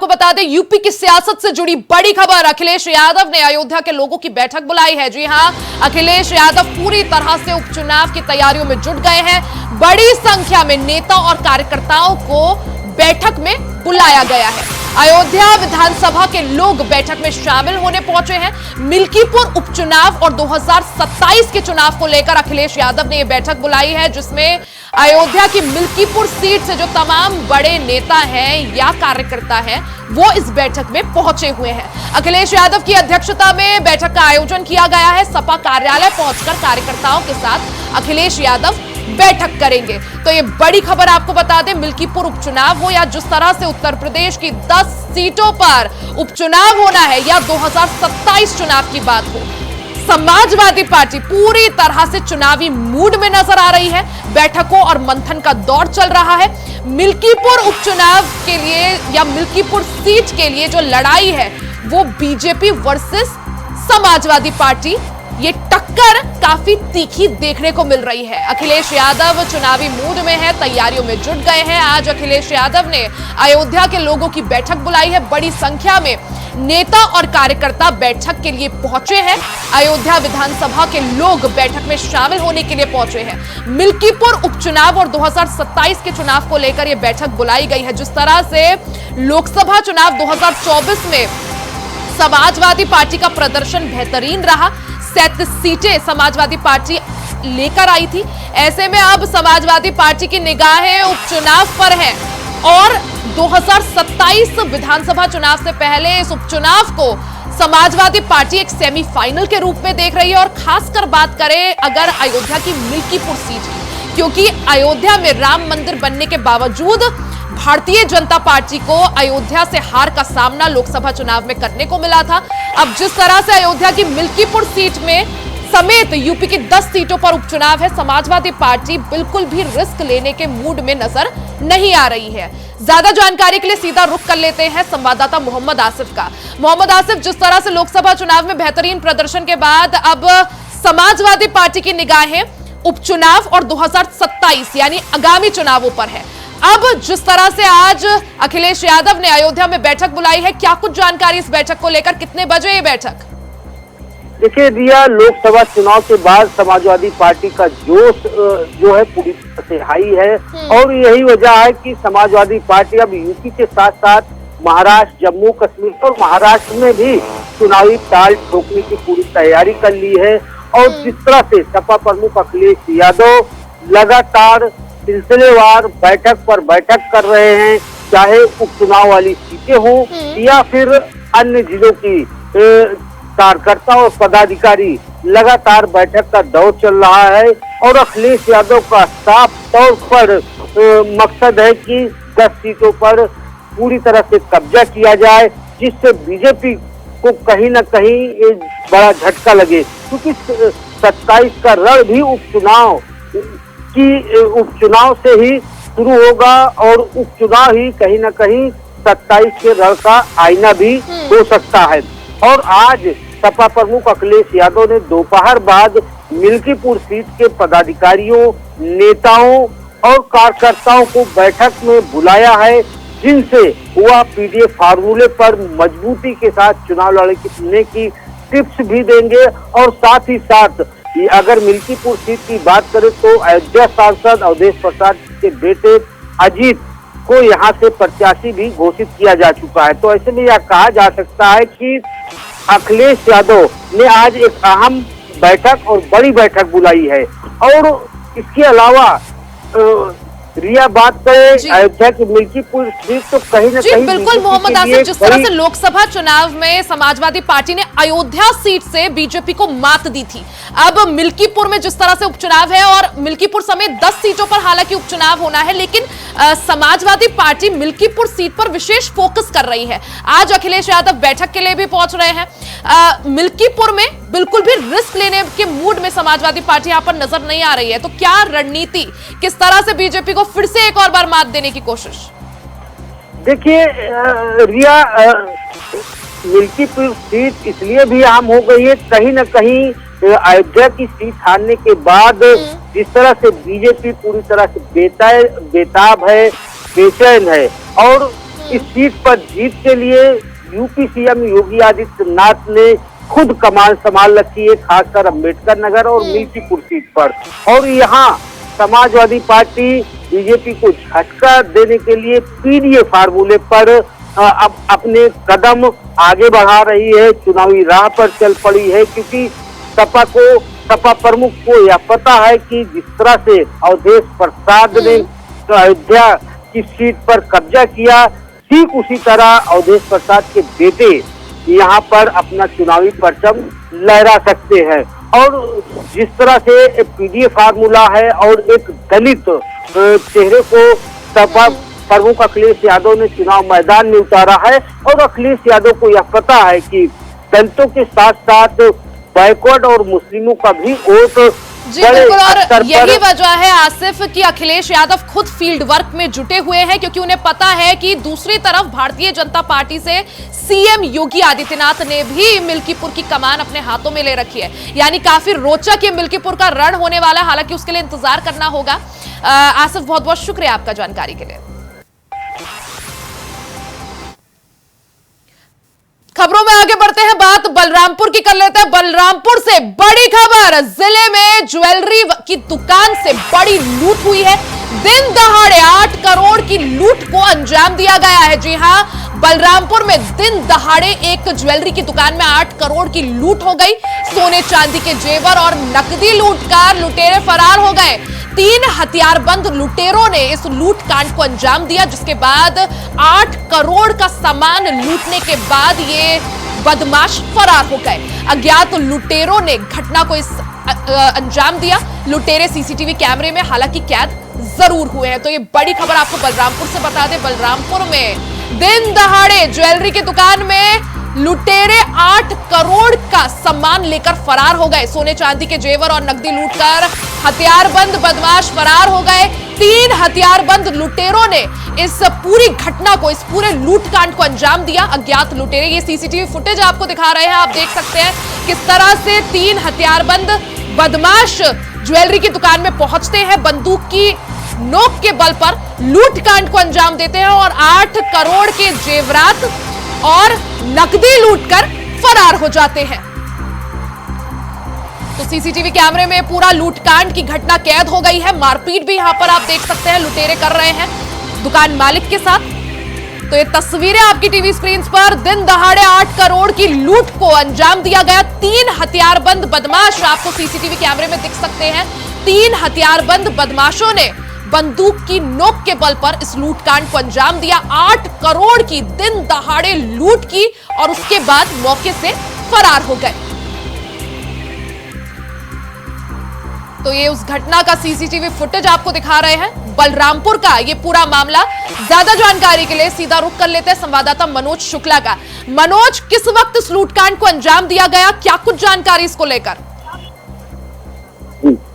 आपको बता दें, यूपी की सियासत से जुड़ी बड़ी खबर। अखिलेश यादव ने अयोध्या के लोगों की बैठक बुलाई है। जी हां, अखिलेश यादव पूरी तरह से उपचुनाव की तैयारियों में जुट गए हैं। बड़ी संख्या में नेता और कार्यकर्ताओं को बैठक में बुलाया गया है। अयोध्या विधानसभा के लोग बैठक में शामिल होने पहुंचे हैं। मिल्कीपुर उपचुनाव और 2027 के चुनाव को लेकर अखिलेश यादव ने यह बैठक बुलाई है, जिसमें अयोध्या की मिल्कीपुर सीट से जो तमाम बड़े नेता हैं या कार्यकर्ता हैं, वो इस बैठक में पहुंचे हुए हैं। अखिलेश यादव की अध्यक्षता में बैठक का आयोजन किया गया है। सपा कार्यालय पहुंचकर कार्यकर्ताओं के साथ अखिलेश यादव बैठक करेंगे। तो ये बड़ी खबर आपको बता दें, मिल्कीपुर उपचुनाव हो या जिस तरह से उत्तर प्रदेश की 10 सीटों पर उपचुनाव होना है या 2027 चुनाव की बात हो, समाजवादी पार्टी पूरी तरह से चुनावी मूड में नजर आ रही है। बैठकों और मंथन का दौर चल रहा है। मिल्कीपुर उपचुनाव के लिए या मिल्कीपुर सीट के लिए जो लड़ाई है वो बीजेपी वर्सेस समाजवादी पार्टी, ये टक्कर काफी तीखी देखने को मिल रही है। अखिलेश यादव चुनावी मूड में है, तैयारियों में जुट गए हैं। आज अखिलेश यादव ने अयोध्या के लोगों की बैठक बुलाई है। बड़ी संख्या में नेता और कार्यकर्ता बैठक के लिए पहुंचे हैं। अयोध्या विधानसभा के लोग बैठक में शामिल होने के लिए पहुंचे हैं। मिल्कीपुर उपचुनाव और 2027 के चुनाव को लेकर यह बैठक बुलाई गई है। जिस तरह से लोकसभा चुनाव 2024 में समाजवादी पार्टी का प्रदर्शन बेहतरीन रहा, 37 सीटें समाजवादी पार्टी लेकर आई थी। ऐसे में अब समाजवादी पार्टी की निगाहें उपचुनाव पर हैं और 2027 विधानसभा चुनाव से पहले इस उपचुनाव को समाजवादी पार्टी एक सेमीफाइनल के रूप में देख रही है। और खासकर बात करें अगर अयोध्या की मिल्कीपुर सीट की, क्योंकि अयोध्या में राम मंदिर बनने के बावजूद भारतीय जनता पार्टी को अयोध्या से हार का सामना लोकसभा चुनाव में करने को मिला था। अब जिस तरह से अयोध्या की मिल्कीपुर सीट में समेत यूपी की 10 सीटों पर उपचुनाव है, समाजवादी पार्टी बिल्कुल भी रिस्क लेने के मूड में नजर नहीं आ रही है। ज्यादा जानकारी के लिए सीधा रुख कर लेते हैं संवाददाता मोहम्मद आसिफ का। मोहम्मद आसिफ, जिस तरह से लोकसभा चुनाव में बेहतरीन प्रदर्शन के बाद अब समाजवादी पार्टी की निगाहें उपचुनाव और 2027 यानी आगामी चुनावों पर है। अब जिस तरह से आज अखिलेश यादव ने अयोध्या में बैठक बुलाई है, क्या कुछ जानकारी इस बैठक को लेकर, कितने बजे ये बैठक? देखिए रिया, लोकसभा चुनाव के बाद समाजवादी पार्टी का जोश जो है पूरी तरह से हाई है और यही वजह है कि समाजवादी पार्टी अब यूपी के साथ साथ महाराष्ट्र, जम्मू कश्मीर और महाराष्ट्र में भी चुनावी ताल ठोकने की पूरी तैयारी कर ली है। और जिस तरह से सपा प्रमुख अखिलेश यादव लगातार सिलसिलेवार बैठक पर बैठक कर रहे हैं, चाहे उपचुनाव वाली सीटें हों या फिर अन्य जिलों की कार्यकर्ता और पदाधिकारी, लगातार बैठक का दौर चल रहा है। और अखिलेश यादव का साफ तौर पर मकसद है कि 10 सीटों पर पूरी तरह से कब्जा किया जाए, जिससे बीजेपी को कहीं न कहीं बड़ा झटका लगे, क्योंकि 27 का रण भी उपचुनाव से ही शुरू होगा और उपचुनाव ही कहीं न कहीं 27 के रण का आईना भी हो सकता है। और आज सपा प्रमुख अखिलेश यादव ने दोपहर बाद मिल्कीपुर सीट के पदाधिकारियों, नेताओं और कार्यकर्ताओं को बैठक में बुलाया है, जिनसे वह पीडीएफ फार्मूले पर मजबूती के साथ चुनाव लड़ने की टिप्स भी देंगे। और साथ ही साथ अगर मिल्कीपुर सीट की बात करें तो अयोध्या सांसद अवधेश प्रसाद के बेटे अजीत को यहाँ से प्रत्याशी भी घोषित किया जा चुका है। तो ऐसे में यह कहा जा सकता है कि अखिलेश यादव ने आज एक अहम बैठक और बड़ी बैठक बुलाई है। और इसके अलावा रिया बात करें अयोध्या की मिल्कीपुर सीट तो कहीं ना कहीं बिल्कुल मोहम्मद आसिफ, जिस तरह से लोकसभा चुनाव में समाजवादी पार्टी ने अयोध्या सीट से बीजेपी को मात दी थी, अब मिल्कीपुर में जिस तरह से उपचुनाव है और मिल्कीपुर समेत 10 सीटों पर हालांकि उपचुनाव होना है, लेकिन समाजवादी पार्टी मिल्कीपुर सीट पर विशेष फोकस कर रही है। आज अखिलेश यादव बैठक के लिए भी पहुंच रहे हैं। मिल्कीपुर में बिल्कुल भी रिस्क लेने के मूड में समाजवादी पार्टी यहाँ पर नजर नहीं आ रही है। तो क्या रणनीति, किस तरह से बीजेपी को फिर से एक और बार मात देने की कोशिश? देखिए रिया, मिल्कीपुर सीट इसलिए भी अहम हो गई है, कहीं न कहीं अयोध्या की सीट हारने के बाद जिस तरह से बीजेपी पूरी तरह से बेताब है, बेचैन है और इस सीट पर जीत के लिए यूपी सीएम योगी आदित्यनाथ ने खुद कमान संभाल रखी है, खासकर अम्बेडकर नगर और मिल्कीपुर सीट पर। और यहाँ समाजवादी पार्टी बीजेपी को झटका देने के लिए पीडीए फार्मूले पर अब अपने कदम आगे बढ़ा रही है, चुनावी राह पर चल पड़ी है, क्योंकि सपा प्रमुख को यह पता है कि जिस तरह से अवधेश प्रसाद ने अयोध्या की सीट पर कब्जा किया, ठीक उसी तरह अवधेश प्रसाद के बेटे यहाँ पर अपना चुनावी परचम लहरा सकते हैं। और जिस तरह से पीडीए फार्मूला है और एक दलित चेहरे को सपा प्रमुख अखिलेश यादव ने चुनाव मैदान में उतारा है, और अखिलेश यादव को यह पता है कि दलितों के साथ साथ बैकवर्ड और मुस्लिमों का भी वोट जी बिल्कुल, और यही वजह है आसिफ कि अखिलेश यादव खुद फील्ड वर्क में जुटे हुए हैं, क्योंकि उन्हें पता है कि दूसरी तरफ भारतीय जनता पार्टी से सीएम योगी आदित्यनाथ ने भी मिल्कीपुर की कमान अपने हाथों में ले रखी है। यानी काफी रोचक ये मिल्कीपुर का रण होने वाला है, हालांकि उसके लिए इंतजार करना होगा। आसिफ, बहुत बहुत शुक्रिया आपका जानकारी के लिए। खबरों में आगे बढ़ते हैं, बात बलरामपुर की कर लेते हैं। बलरामपुर से बड़ी खबर, जिले में ज्वेलरी की दुकान से बड़ी लूट हुई है। दिन दहाड़े 8 करोड़ की लूट को अंजाम दिया गया है। जी हां, बलरामपुर में दिन दहाड़े एक ज्वेलरी की दुकान में 8 करोड़ की लूट हो गई। सोने चांदी के जेवर और नकदी लूटकर लुटेरे फरार हो गए। 3 हथियारबंद लुटेरों ने इस लूट कांड को अंजाम दिया, जिसके बाद 8 करोड़ का सामान लूटने के बाद ये बदमाश फरार हो गए। अज्ञात लुटेरों ने घटना को अंजाम दिया। लुटेरे सीसीटीवी कैमरे में हालांकि कैद जरूर हुए हैं। तो ये बड़ी खबर आपको बलरामपुर से बता दें। बलरामपुर में दिन दहाड़े ज्वेलरी की दुकान में लुटेरे 8 करोड़ का सामान लेकर फरार हो गए। सोने चांदी के जेवर और नकदी लूटकर हथियारबंद बदमाश फरार हो गए। 3 हथियारबंद लुटेरों ने इस पूरी घटना को, इस पूरे लूटकांड को अंजाम दिया। अज्ञात लुटेरे, ये सीसीटीवी फुटेज आपको दिखा रहे हैं, आप देख सकते हैं किस तरह से 3 हथियारबंद बदमाश ज्वेलरी की दुकान में पहुंचते हैं, बंदूक की नोक के बल पर लूटकांड को अंजाम देते हैं और 8 करोड़ के जेवरात और नकदी लूटकर फरार हो जाते हैं। तो सीसीटीवी कैमरे में पूरा लूटकांड की घटना कैद हो गई है। मारपीट भी यहां पर आप देख सकते हैं लुटेरे कर रहे हैं दुकान मालिक के साथ। तो ये तस्वीरें आपकी टीवी स्क्रीन पर, दिन दहाड़े 8 करोड़ की लूट को अंजाम दिया गया। 3 हथियारबंद बदमाश आपको सीसीटीवी कैमरे में दिख सकते हैं। 3 हथियारबंद बदमाशों ने बंदूक की नोक के बल पर इस लूटकांड को अंजाम दिया। 8 करोड़ की दिन दहाड़े लूट की और उसके बाद मौके से फरार हो गए। तो ये उस घटना का सीसीटीवी फुटेज आपको दिखा रहे हैं, बलरामपुर का ये पूरा मामला। ज्यादा जानकारी के लिए सीधा रुख कर लेते हैं संवाददाता मनोज शुक्ला का। मनोज, किस वक्त इस लूटकांड को अंजाम दिया गया, क्या कुछ जानकारी इसको लेकर?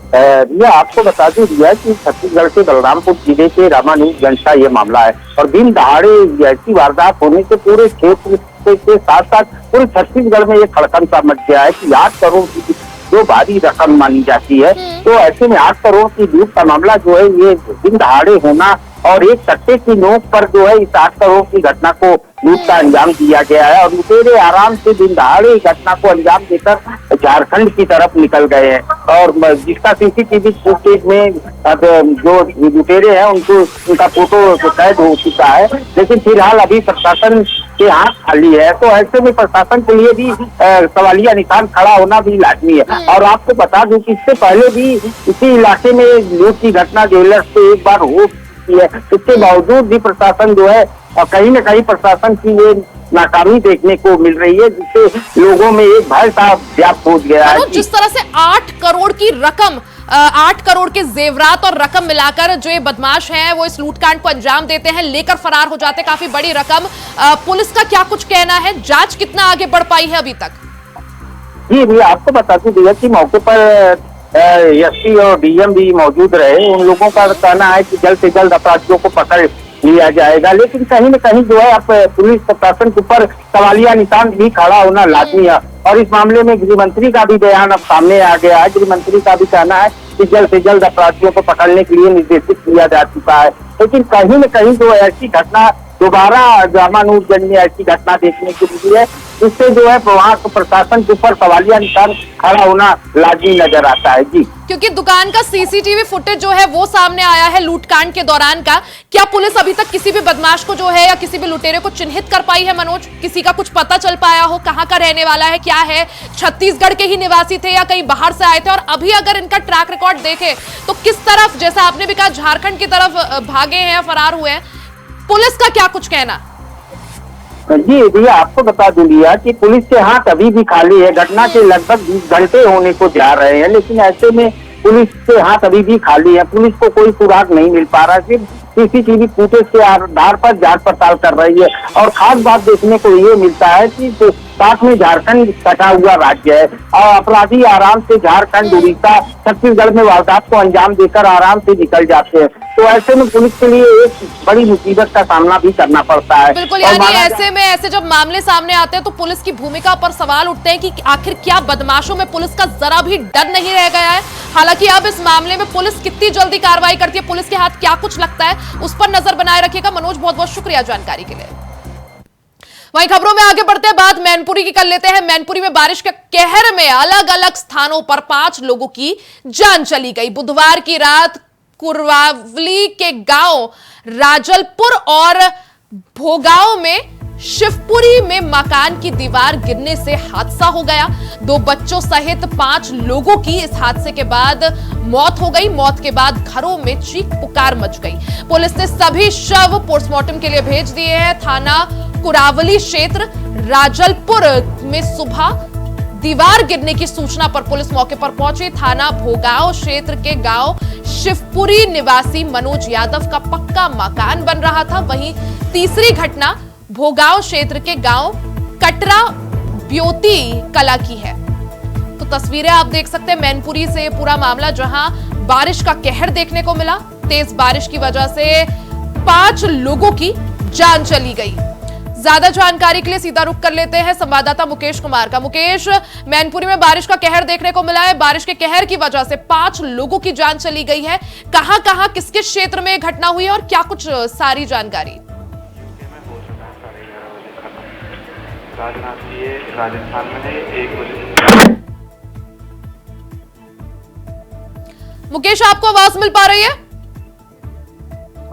भैया आपको बता दूं भैया कि छत्तीसगढ़ के बलरामपुर जिले के रामानुजगंज का ये मामला है और दिन दहाड़े ऐसी वारदात होने से पूरे क्षेत्र के साथ साथ पूरे छत्तीसगढ़ में ये खड़कन सा मच गया है कि 8 करोड़ की जो भारी रकम मानी जाती है, तो ऐसे में 8 करोड़ की लूट का मामला जो है ये दिन दहाड़े होना और एक सट्टे की नोक पर जो है इस 8 करोड़ की घटना को लूट का अंजाम दिया गया है और लुटेरे आराम से दिन दहाड़े घटना को अंजाम देकर झारखंड की तरफ निकल गए हैं। और जिसका सीसीटीवी फुटेज में जो लुटेरे हैं उनका फोटो कैद हो चुका है, लेकिन फिलहाल अभी प्रशासन के हाथ खाली है। तो ऐसे में प्रशासन के लिए भी सवालिया निशान खड़ा होना भी लाजमी है। और आपको बता दूं कि इससे पहले भी इसी इलाके में लूट की घटना ज्वेलर्स से एक बार हो चुकी है। इसके बावजूद भी प्रशासन जो है कहीं न कहीं प्रशासन की ये नाकामी देखने को मिल रही है, जिससे लोगों में एक भय सा व्याप्त हो गया है। जिस तरह से 8 करोड़ की रकम, 8 करोड़ के जेवरात और रकम मिलाकर जो ये बदमाश हैं वो इस लूटकांड को अंजाम देते हैं, लेकर फरार हो जाते हैं, काफी बड़ी रकम। पुलिस का क्या कुछ कहना है, जांच कितना आगे बढ़ पाई है अभी तक? जी भैया आपको बता दूं भैया कि मौके पर एसपी और डीएम भी मौजूद रहे। उन लोगों का कहना है कि जल्द से जल्द अपराधियों को पकड़ लिया जाएगा, लेकिन कहीं न कहीं जो है अब पुलिस प्रशासन के ऊपर सवालिया निशान भी खड़ा होना लाजमी है। और इस मामले में गृह मंत्री का भी बयान अब सामने आ गया है। गृह मंत्री का भी कहना है कि जल्द से जल्द अपराधियों को पकड़ने के लिए निर्देशित किया जा चुका है, लेकिन कहीं न कहीं जो ऐसी घटना दोबारा रामानुजगंज में ऐसी घटना देखने को मिली है, जिससे जो है वहाँ प्रशासन के ऊपर सवालिया निशान खड़ा होना लाजिमी नजर आता है। जी, क्योंकि दुकान का सीसीटीवी फुटेज जो है वो सामने आया है लूटकांड के दौरान का। क्या पुलिस अभी तक किसी भी बदमाश को जो है या किसी भी लुटेरे को चिन्हित कर पाई है मनोज? किसी का कुछ पता चल पाया हो, कहाँ का रहने वाला है, क्या है, छत्तीसगढ़ के ही निवासी थे या कहीं बाहर से आए थे? और अभी अगर इनका ट्रैक रिकॉर्ड देखे तो किस तरफ, जैसा आपने भी कहा, झारखंड की तरफ भागे हैं, फरार हुए हैं, पुलिस का क्या कुछ कहना? जी भैया, आपको बता दूं भैया कि पुलिस के हाथ अभी भी खाली है। घटना के लगभग 20 घंटे होने को जा रहे हैं, लेकिन ऐसे में पुलिस के हाथ अभी भी खाली है। पुलिस को कोई सुराग नहीं मिल पा रहा, सिर्फ सीसीटीवी फुटेज के आधार पर जांच पड़ताल कर रही है। और खास बात देखने को ये मिलता है कि साथ में झारखंड सटा हुआ राज्य है और अपराधी आराम से झारखंड, उड़ीसा, छत्तीसगढ़ में वारदात को अंजाम देकर आराम से निकल जाते हैं। तो ऐसे में पुलिस के लिए एक बड़ी मुसीबत का सामना भी करना पड़ता है। बिल्कुल, यानी ऐसे में ऐसे जब मामले सामने आते हैं तो पुलिस की भूमिका पर सवाल उठते हैं कि आखिर क्या बदमाशों में पुलिस का जरा भी डर नहीं रह गया है? हालांकि अब इस मामले में पुलिस कितनी जल्दी कार्रवाई करती है, पुलिस के हाथ क्या कुछ लगता है, उस पर नजर बनाए रखिएगा। मनोज, बहुत बहुत शुक्रिया जानकारी के लिए। वहीं खबरों में आगे बढ़ते हैं, बात मैनपुरी की कर लेते हैं। मैनपुरी में बारिश के कहर में अलग अलग स्थानों पर 5 लोगों की जान चली गई। बुधवार की रात कुरवावली के गांव राजलपुर और भोगांव में शिवपुरी में मकान की दीवार गिरने से हादसा हो गया। 2 बच्चों सहित 5 लोगों की इस हादसे के बाद मौत हो गई। मौत के बाद घरों में चीख पुकार मच गई। पुलिस ने सभी शव पोस्टमार्टम के लिए भेज दिए हैं। थाना कुरावली क्षेत्र राजलपुर में सुबह दीवार गिरने की सूचना पर पुलिस मौके पर पहुंची। थाना भोगांव क्षेत्र के गांव शिवपुरी निवासी मनोज यादव का पक्का मकान बन रहा था। वहीं तीसरी घटना भोगांव क्षेत्र के गांव कटरा ब्योती कला की है। तो तस्वीरें आप देख सकते हैं मैनपुरी से पूरा मामला, जहां बारिश का कहर देखने को मिला। तेज बारिश की वजह से 5 लोगों की जान चली गई। ज्यादा जानकारी के लिए सीधा रुख कर लेते हैं संवाददाता मुकेश कुमार का। मुकेश, मैनपुरी में बारिश का कहर देखने को मिला है। बारिश के कहर की वजह से 5 लोगों की जान चली गई है। कहां कहां किस किस क्षेत्र में घटना हुई है और क्या कुछ सारी जानकारी? राजस्थान में 1 बजे। मुकेश, आपको आवाज मिल पा रही है?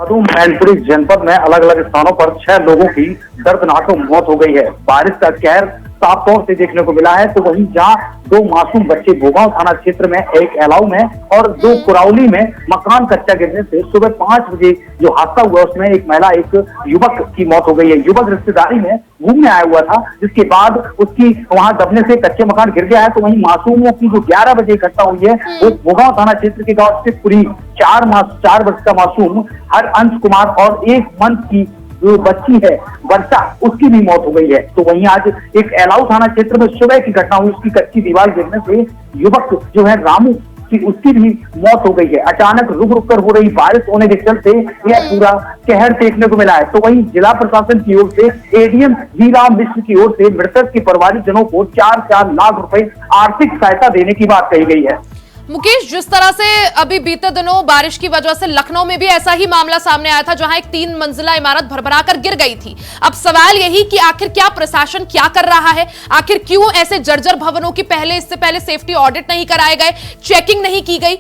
मैनपुरी जनपद में अलग अलग स्थानों पर 6 लोगों की दर्दनाक मौत हो गई है। बारिश का कहर साफ तौर से देखने को मिला है। तो वहीं जहां 2 मासूम बच्चे भोगांव थाना क्षेत्र में, एक एलाऊ में और 2 कुरावली में मकान कच्चा गिरने से सुबह 5 बजे जो हादसा हुआ उसमें एक महिला, एक युवक की मौत हो गई है। युवक रिश्तेदारी में घूमने आया हुआ था, जिसके बाद उसकी वहां दबने से कच्चे मकान गिर गया है। तो वहीं मासूमों की जो 11 बजे घटना हुई है वो भोगांव थाना क्षेत्र के गाँव शिवपुरी 4 वर्ष का मासूम हरअंश कुमार और 1 मंथ की जो बच्ची है वर्षा, उसकी भी मौत हो गई है। तो वहीं आज एक एलाऊ थाना क्षेत्र में सुबह की घटना हुई, उसकी कच्ची दीवार गिरने से युवक जो है रामू की, उसकी भी मौत हो गई है। अचानक रुक रुक कर हो रही बारिश होने के चलते यह पूरा कहर देखने को मिला है। तो वहीं जिला प्रशासन की ओर से एडीएम वीराम मिश्र की ओर से मृतक के परिवारजनों को 4 लाख रुपए आर्थिक सहायता देने की बात कही गई है। मुकेश, जिस तरह से अभी बीते दिनों बारिश की वजह से लखनऊ में भी ऐसा ही मामला सामने आया था, जहां एक 3 मंजिला इमारत भरभराकर गिर गई थी। अब सवाल यही कि आखिर क्या प्रशासन क्या कर रहा है? आखिर क्यों ऐसे जर्जर भवनों की इससे पहले सेफ्टी ऑडिट नहीं कराए गए, चेकिंग नहीं की गई?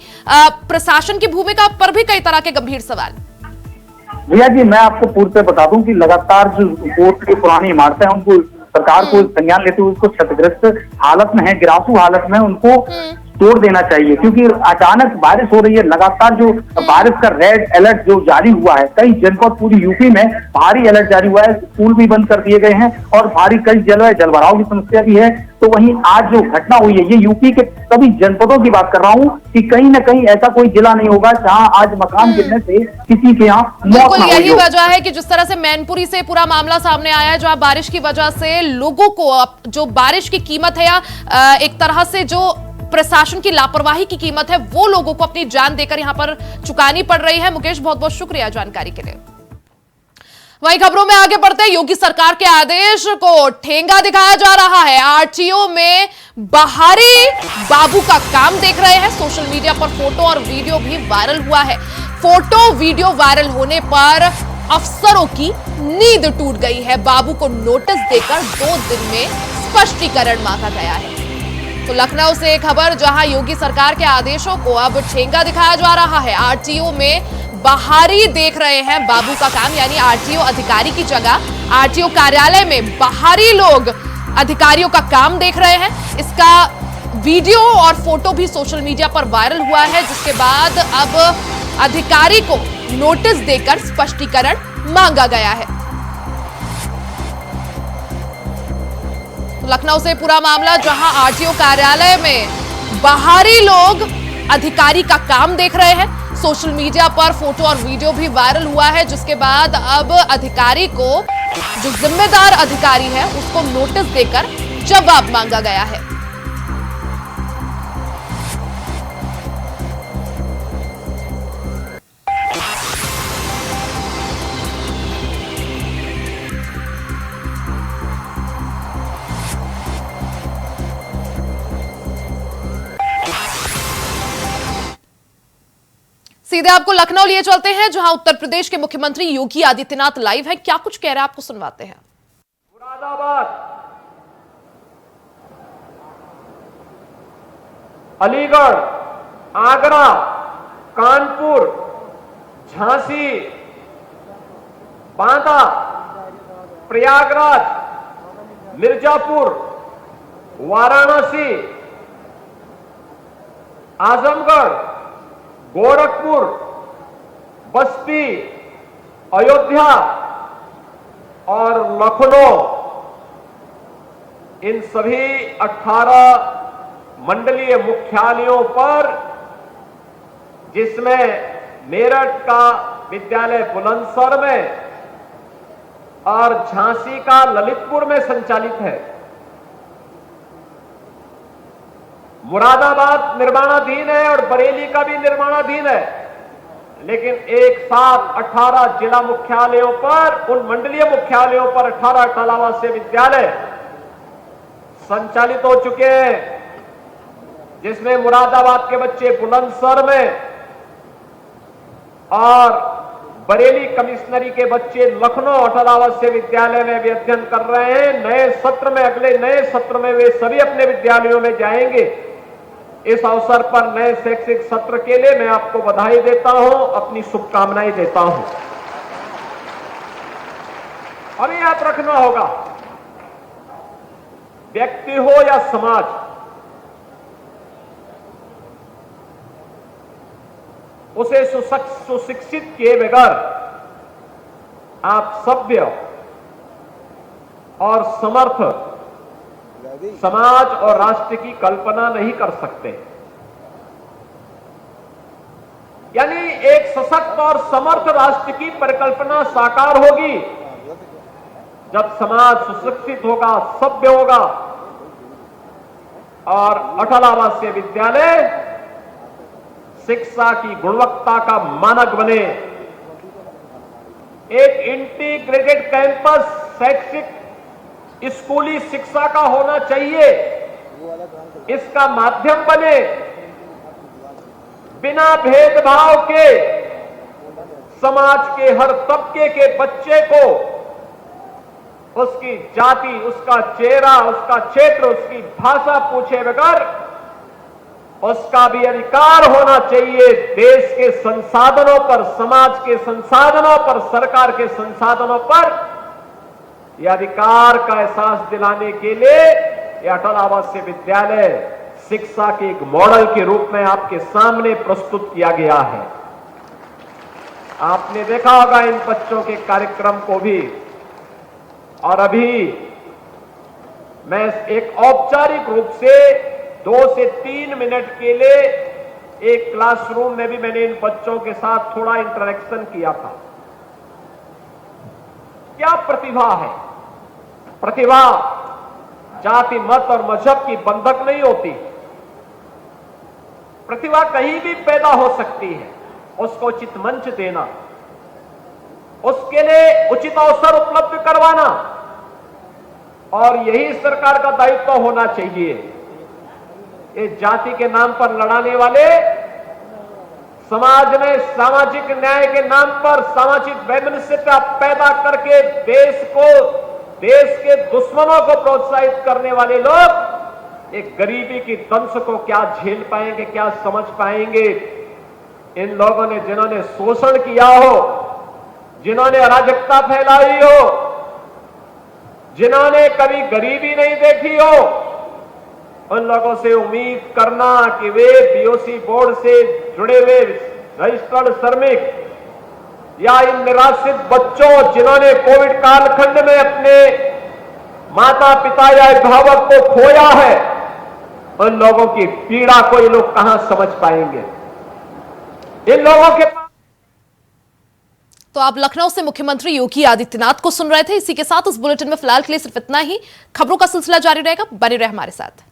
प्रशासन की भूमिका पर भी कई तरह के गंभीर सवाल। भैया जी, मैं आपको पूर्व से बता दूं कि लगातार जो कोर्ट की पुरानी इमारतें हैं उनको सरकार को संज्ञान लेते हुए उसको क्षतिग्रस्त हालत में है, गिरासू हालत में, उनको तोड़ देना चाहिए। क्योंकि अचानक बारिश हो रही है, लगातार जो बारिश का रेड अलर्ट जो जारी हुआ है, कई जनपद पूरी यूपी में भारी अलर्ट जारी हुआ है, स्कूल भी बंद कर दिए गए हैं और भारी कई जलभराव की समस्या भी है। तो वहीं आज जो घटना हुई है, ये यूपी के सभी जनपदों की बात कर रहा हूँ कि कहीं ना कहीं ऐसा कोई जिला नहीं होगा जहां आज मकान गिरने से किसी के यहाँ मौत ना हो। यही वजह है कि जिस तरह से मैनपुरी से पूरा मामला सामने आया है, जहां बारिश की वजह से लोगों को जो बारिश की कीमत है या एक तरह से जो प्रशासन की लापरवाही की कीमत है, वो लोगों को अपनी जान देकर यहां पर चुकानी पड़ रही है। मुकेश, बहुत बहुत शुक्रिया जानकारी के लिए। वहीं खबरों में आगे बढ़ते हैं, योगी सरकार के आदेश को ठेंगा दिखाया जा रहा है। आरटीओ में बहारी बाबू का काम देख रहे हैं। सोशल मीडिया पर फोटो और वीडियो भी वायरल हुआ है। फोटो वीडियो वायरल होने पर अफसरों की नींद टूट गई है। बाबू को नोटिस देकर 2 दिन में स्पष्टीकरण मांगा गया है। तो लखनऊ से एक खबर, जहां योगी सरकार के आदेशों को अब ठेंगा दिखाया जा रहा है। आरटीओ में बाहरी देख रहे हैं बाबू का काम, यानी आरटीओ अधिकारी की जगह आरटीओ कार्यालय में बाहरी लोग अधिकारियों का काम देख रहे हैं। इसका वीडियो और फोटो भी सोशल मीडिया पर वायरल हुआ है, जिसके बाद अब अधिकारी को नोटिस देकर स्पष्टीकरण मांगा गया है। लखनऊ से पूरा मामला, जहां आरटीओ कार्यालय में बाहरी लोग अधिकारी का काम देख रहे हैं। सोशल मीडिया पर फोटो और वीडियो भी वायरल हुआ है, जिसके बाद अब अधिकारी को, जो जिम्मेदार अधिकारी है, उसको नोटिस देकर जवाब मांगा गया है। सीधे आपको लखनऊ लिए चलते हैं, जहां उत्तर प्रदेश के मुख्यमंत्री योगी आदित्यनाथ लाइव है। क्या कुछ कह रहे हैं, आपको सुनवाते हैं। मुरादाबाद, अलीगढ़, आगरा, कानपुर, झांसी, बांदा, प्रयागराज, मिर्जापुर, वाराणसी, आजमगढ़, गोरखपुर, बस्ती, अयोध्या और लखनऊ, इन सभी 18 मंडलीय मुख्यालयों पर, जिसमें मेरठ का विद्यालय बुलंदशहर में और झांसी का ललितपुर में संचालित है, मुरादाबाद निर्माणाधीन है और बरेली का भी निर्माणाधीन है, लेकिन एक साथ 18 जिला मुख्यालयों पर, उन मंडलीय मुख्यालयों पर 18 अटल आवासीय विद्यालय संचालित हो चुके हैं, जिसमें मुरादाबाद के बच्चे बुलंदशहर में और बरेली कमिश्नरी के बच्चे लखनऊ अटल आवासीय विद्यालय में भी अध्ययन कर रहे हैं। नए सत्र में, अगले नए सत्र में वे सभी अपने विद्यालयों में जाएंगे। इस अवसर पर नए शैक्षिक सत्र के लिए मैं आपको बधाई देता हूं, अपनी शुभकामनाएं देता हूं। और याद रखना होगा, व्यक्ति हो या समाज, उसे सुशिक्षित किए बगैर आप सभ्य और समर्थ समाज और राष्ट्र की कल्पना नहीं कर सकते। यानी एक सशक्त और समर्थ राष्ट्र की परिकल्पना साकार होगी जब समाज सुशिक्षित होगा, सभ्य होगा और अटल आवासीय विद्यालय शिक्षा की गुणवत्ता का मानक बने। एक इंटीग्रेटेड कैंपस शैक्षिक स्कूली शिक्षा का होना चाहिए, इसका माध्यम बने। बिना भेदभाव के समाज के हर तबके के बच्चे को उसकी जाति, उसका चेहरा, उसका क्षेत्र, उसकी भाषा पूछे बगैर उसका भी अधिकार होना चाहिए देश के संसाधनों पर, समाज के संसाधनों पर, सरकार के संसाधनों पर। यह अधिकार का एहसास दिलाने के लिए यह अटल आवासीय विद्यालय शिक्षा के एक मॉडल के रूप में आपके सामने प्रस्तुत किया गया है। आपने देखा होगा इन बच्चों के कार्यक्रम को भी। और अभी मैं एक औपचारिक रूप से 2 से 3 मिनट के लिए एक क्लासरूम में भी मैंने इन बच्चों के साथ थोड़ा इंटरेक्शन किया था। क्या प्रतिभा है! प्रतिभा जाति, मत और मजहब की बंधक नहीं होती। प्रतिभा कहीं भी पैदा हो सकती है, उसको उचित मंच देना, उसके लिए उचित अवसर उपलब्ध करवाना, और यही सरकार का दायित्व होना चाहिए। इस जाति के नाम पर लड़ाने वाले समाज में सामाजिक न्याय के नाम पर सामाजिक वैमनस्यता पैदा करके देश के दुश्मनों को प्रोत्साहित करने वाले लोग एक गरीबी की दंश को क्या झेल पाएंगे, क्या समझ पाएंगे। इन लोगों ने जिन्होंने शोषण किया हो, जिन्होंने अराजकता फैलाई हो, जिन्होंने कभी गरीबी नहीं देखी हो, उन लोगों से उम्मीद करना कि वे बीओसी बोर्ड से जुड़े हुए रजिस्टर्ड श्रमिक या इन निराश्रित बच्चों जिन्होंने कोविड कालखंड में अपने माता पिता या अभिभावक को खोया है, उन लोगों की पीड़ा को ये लोग कहां समझ पाएंगे। इन लोगों के पास। तो आप लखनऊ से मुख्यमंत्री योगी आदित्यनाथ को सुन रहे थे। इसी के साथ इस बुलेटिन में फिलहाल के लिए सिर्फ इतना ही। खबरों का सिलसिला जारी रहेगा, बने रहे हमारे साथ।